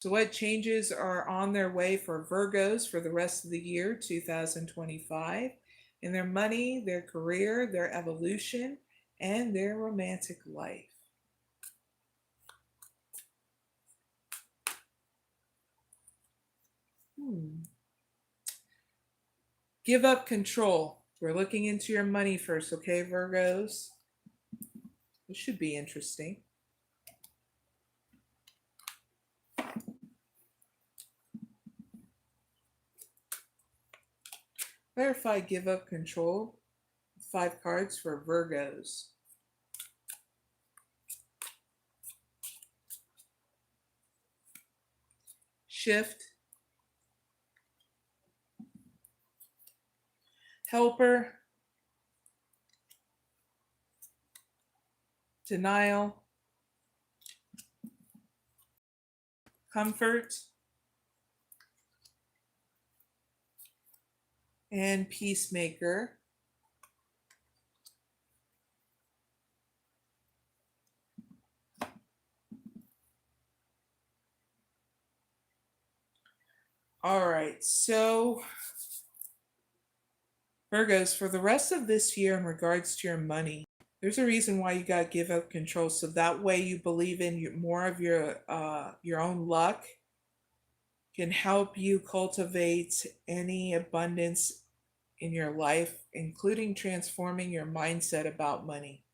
So what changes are on their way for Virgos for the rest of the year 2025 in their money, their career, their evolution, and their romantic life? Give up control. We're looking into your money first, okay, Virgos? This should be interesting. Clarify give up control. 5 cards for Virgos. Shift. Helper. Denial. Comfort. And Peacemaker. All right, so Virgos, for the rest of this year in regards to your money, there's a reason why you got to give up control. So that way you believe in more of your own luck, can help you cultivate any abundance in your life, including transforming your mindset about money.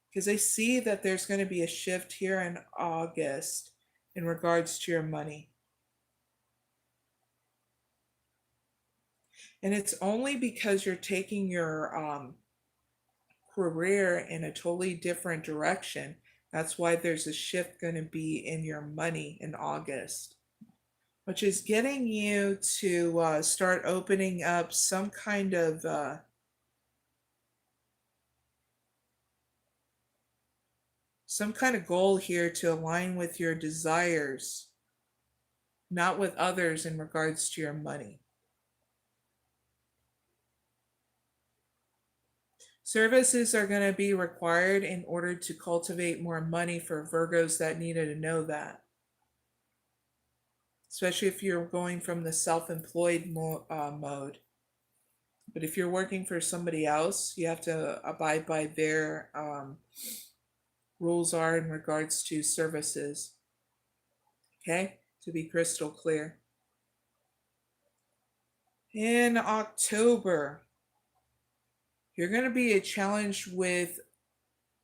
Because I see that there's going to be a shift here in August in regards to your money. And it's only because you're taking your career in a totally different direction. That's why there's a shift going to be in your money in August, which is getting you to start opening up some kind of goal here to align with your desires, not with others in regards to your money. Services are going to be required in order to cultivate more money for Virgos that needed to know that. Especially if you're going from the self-employed mode. But if you're working for somebody else, you have to abide by their rules are in regards to services. Okay? To be crystal clear. In October, you're going to be challenged with,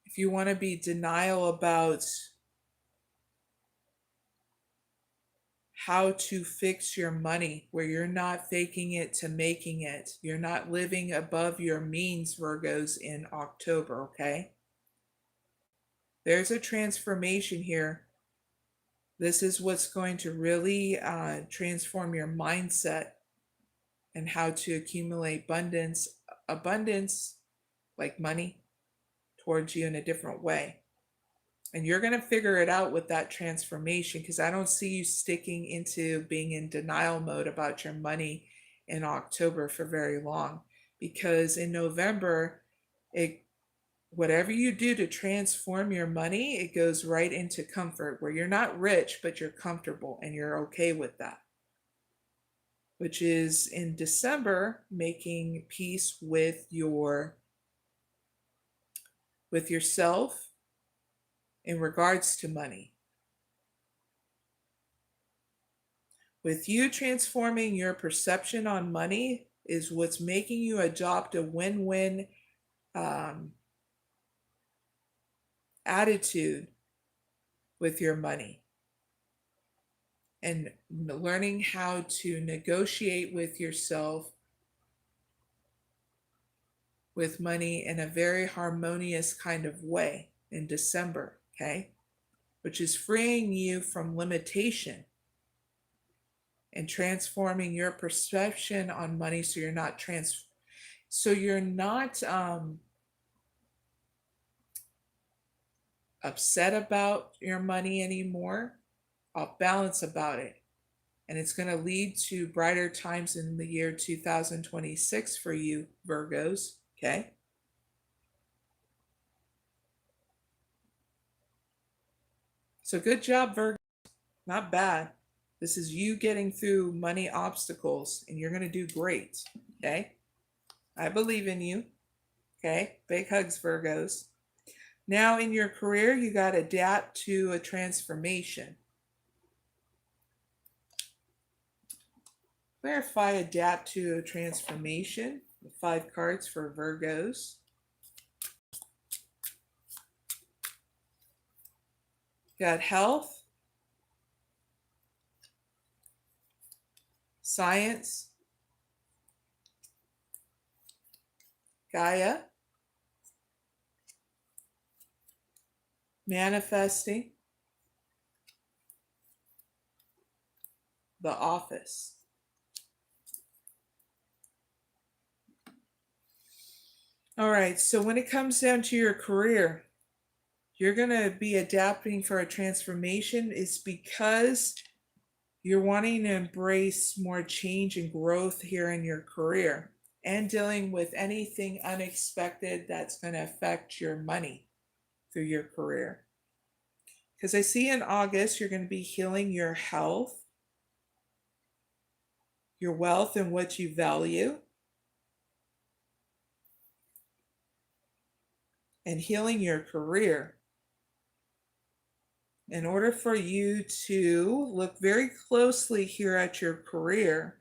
if you want to be denial about how to fix your money, where you're not faking it to making it. You're not living above your means, Virgos, in October, okay? There's a transformation here. This is what's going to really transform your mindset and how to accumulate abundance like money towards you in a different way. And you're going to figure it out with that transformation, because I don't see you sticking into being in denial mode about your money in October for very long. Because in November, whatever you do to transform your money, it goes right into comfort, where you're not rich, but you're comfortable and you're okay with that. Which is in December, making peace with yourself in regards to money. With you transforming your perception on money is what's making you adopt a win-win attitude with your money, and learning how to negotiate with yourself with money in a very harmonious kind of way in December, okay? Which is freeing you from limitation and transforming your perception on money, so you're not upset about your money anymore, off balance about it. And it's going to lead to brighter times in the year 2026 for you, Virgos, okay? So good job, Virgo. Not bad. This is you getting through money obstacles, and you're going to do great. Okay? I believe in you. Okay? Big hugs, Virgos. Now, in your career, you got to adapt to a transformation. Clarify, adapt to a transformation. The 5 cards for Virgos. Got health, science, Gaia, manifesting, the office. All right, so when it comes down to your career, you're going to be adapting for a transformation. It's because you're wanting to embrace more change and growth here in your career and dealing with anything unexpected that's going to affect your money through your career. Because I see in August, you're going to be healing your health, your wealth, and what you value, and healing your career. In order for you to look very closely here at your career,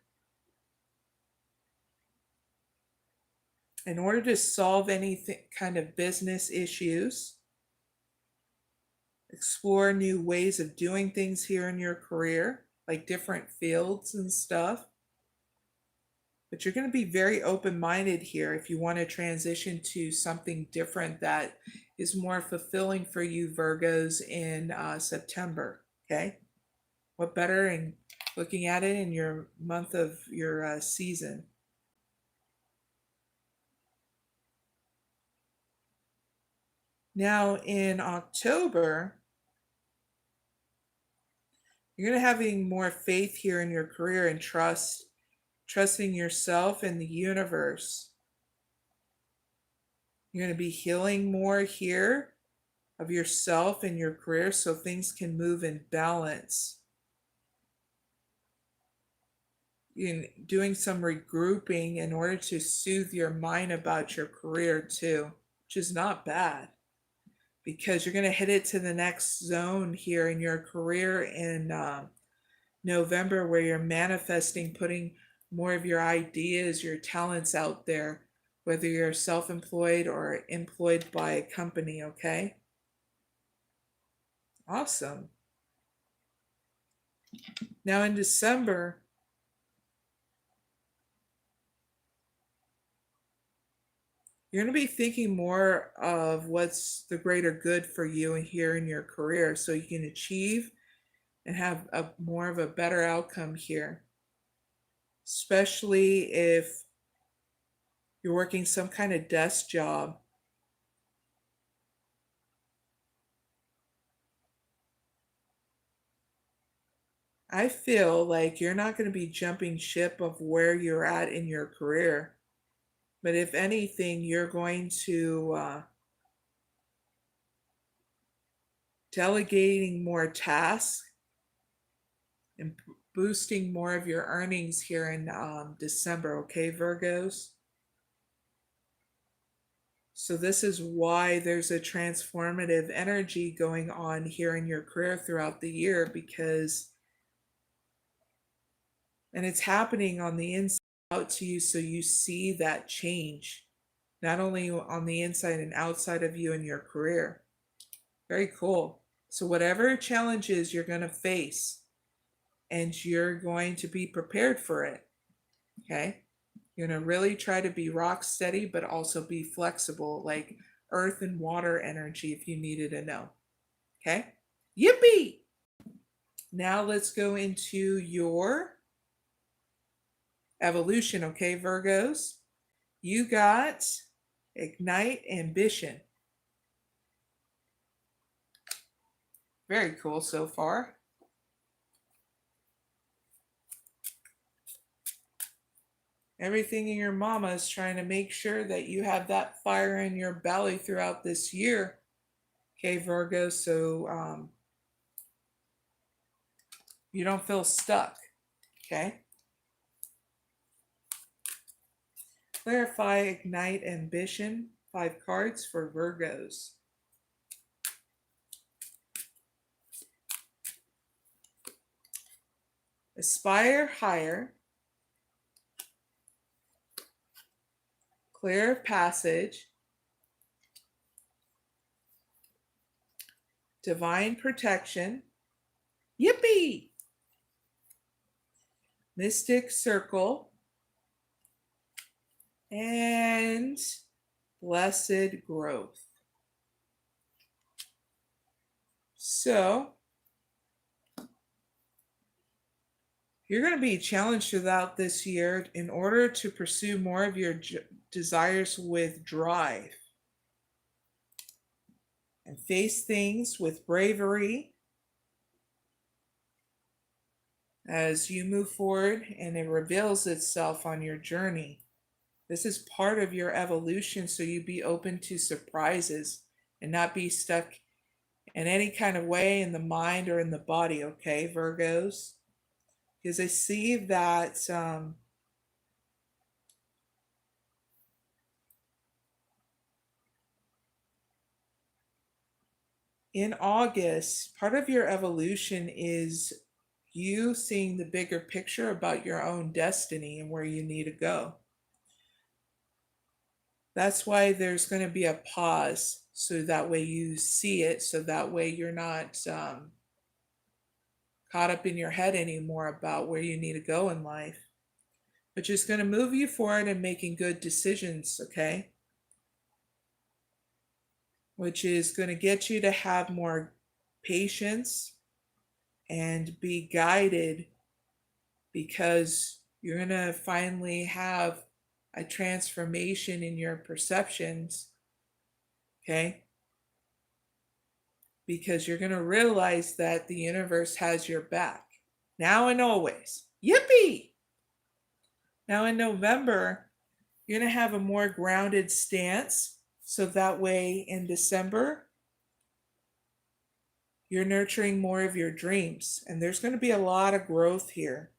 in order to solve any kind of business issues, explore new ways of doing things here in your career, like different fields and stuff. But you're going to be very open-minded here if you want to transition to something different that is more fulfilling for you, Virgos, in September. Okay? What better in looking at it in your month of your season? Now, in October, you're going to having more faith here in your career and trusting yourself and the universe. You're going to be healing more here of yourself and your career so things can move in balance. You're doing some regrouping in order to soothe your mind about your career too, which is not bad, because you're going to hit it to the next zone here in your career in November, where you're manifesting, putting more of your ideas, your talents out there, whether you're self-employed or employed by a company. Okay? Awesome. Now in December, you're going to be thinking more of what's the greater good for you and here in your career, so you can achieve and have a more of a better outcome here, especially if you're working some kind of desk job. I feel like you're not going to be jumping ship of where you're at in your career, but if anything, you're going to delegating more tasks and boosting more of your earnings here in December. Okay, Virgos? So this is why there's a transformative energy going on here in your career throughout the year, because, and it's happening on the inside out to you, so you see that change, not only on the inside and outside of you in your career. Very cool. So whatever challenges you're going to face, and you're going to be prepared for it. Okay? You're going to really try to be rock steady, but also be flexible, like earth and water energy if you needed to know. Okay? Yippee! Now let's go into your evolution, okay, Virgos? You got ignite ambition. Very cool so far. Everything in your mama is trying to make sure that you have that fire in your belly throughout this year. Okay, Virgo, so You don't feel stuck. Okay? Clarify, ignite, ambition. 5 cards for Virgos. Aspire higher. Clear passage. Divine protection. Yippee! Mystic circle. And blessed growth. So, you're going to be challenged throughout this year in order to pursue more of your desires with drive and face things with bravery as you move forward and it reveals itself on your journey. This is part of your evolution, so you be open to surprises and not be stuck in any kind of way in the mind or in the body, okay, Virgos? Because I see that in August, part of your evolution is you seeing the bigger picture about your own destiny and where you need to go. That's why there's going to be a pause, so that way you see it, so that way you're not caught up in your head anymore about where you need to go in life, which is going to move you forward and making good decisions, okay? Which is going to get you to have more patience and be guided, because you're going to finally have a transformation in your perceptions, okay? Because you're going to realize that the universe has your back now and always. Yippee! Now in November, you're going to have a more grounded stance. So that way in December, you're nurturing more of your dreams. And there's going to be a lot of growth here.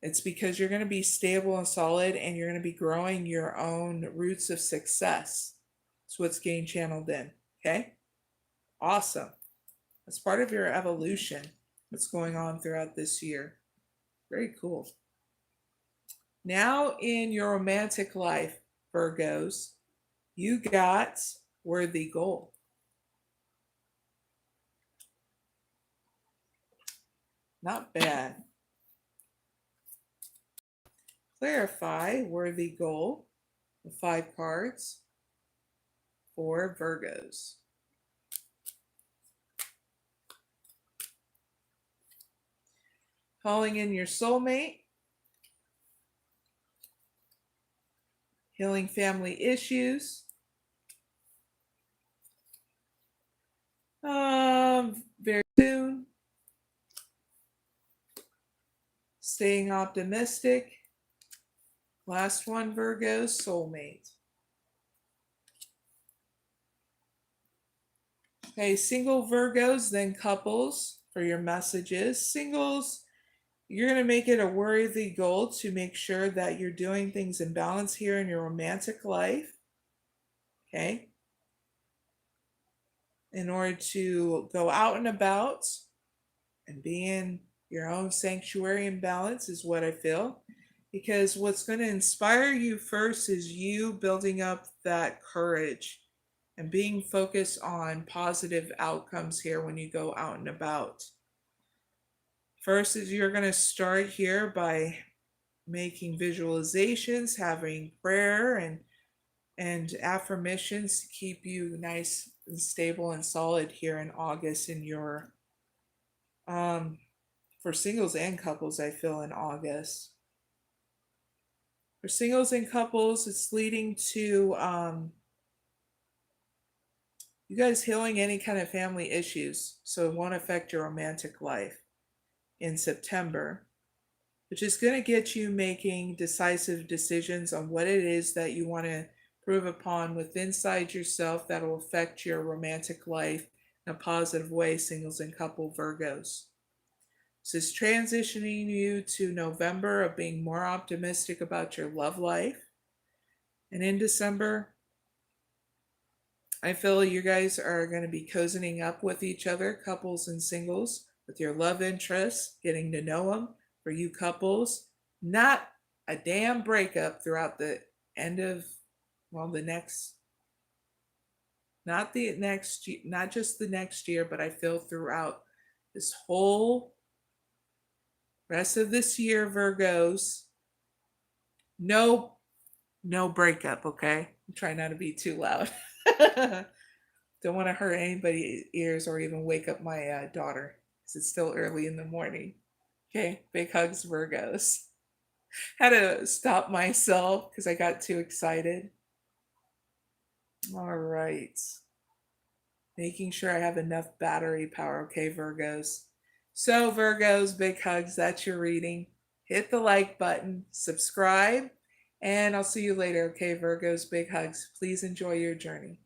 It's because you're going to be stable and solid, and you're going to be growing your own roots of success. That's what's getting channeled in. Okay? Awesome. That's part of your evolution that's going on throughout this year. Very cool. Now in your romantic life, Virgos, you got worthy goal. Not bad. Clarify, worthy goal. The 5 cards for Virgos. Calling in your soulmate. Healing family issues. Very soon. Staying optimistic. Last one, Virgos, soulmate. Okay, single Virgos, then couples for your messages. Singles, you're going to make it a worthy goal to make sure that you're doing things in balance here in your romantic life. Okay? In order to go out and about and be in your own sanctuary and balance is what I feel. Because what's going to inspire you first is you building up that courage and being focused on positive outcomes here when you go out and about. First is you're going to start here by making visualizations, having prayer and affirmations to keep you nice and stable and solid here in August in your for singles and couples, I feel, in August. For singles and couples, it's leading to you guys healing any kind of family issues, so it won't affect your romantic life in September, which is going to get you making decisive decisions on what it is that you want to prove upon within inside yourself that will affect your romantic life in a positive way, singles and couple Virgos. This is transitioning you to November of being more optimistic about your love life. And in December, I feel you guys are going to be cozying up with each other, couples and singles, with your love interests, getting to know them. For you couples, not a damn breakup throughout the end of, well, the next, not the next, not just the next year, but I feel throughout this whole rest of this year, Virgos, no, no breakup, okay? I'm trying not to be too loud. Don't want to hurt anybody's ears or even wake up my daughter because it's still early in the morning. Okay, big hugs, Virgos. Had to stop myself because I got too excited. All right. Making sure I have enough battery power. Okay, Virgos. So, Virgos, big hugs. That's your reading. Hit the like button, subscribe, and I'll see you later. Okay, Virgos, big hugs. Please enjoy your journey.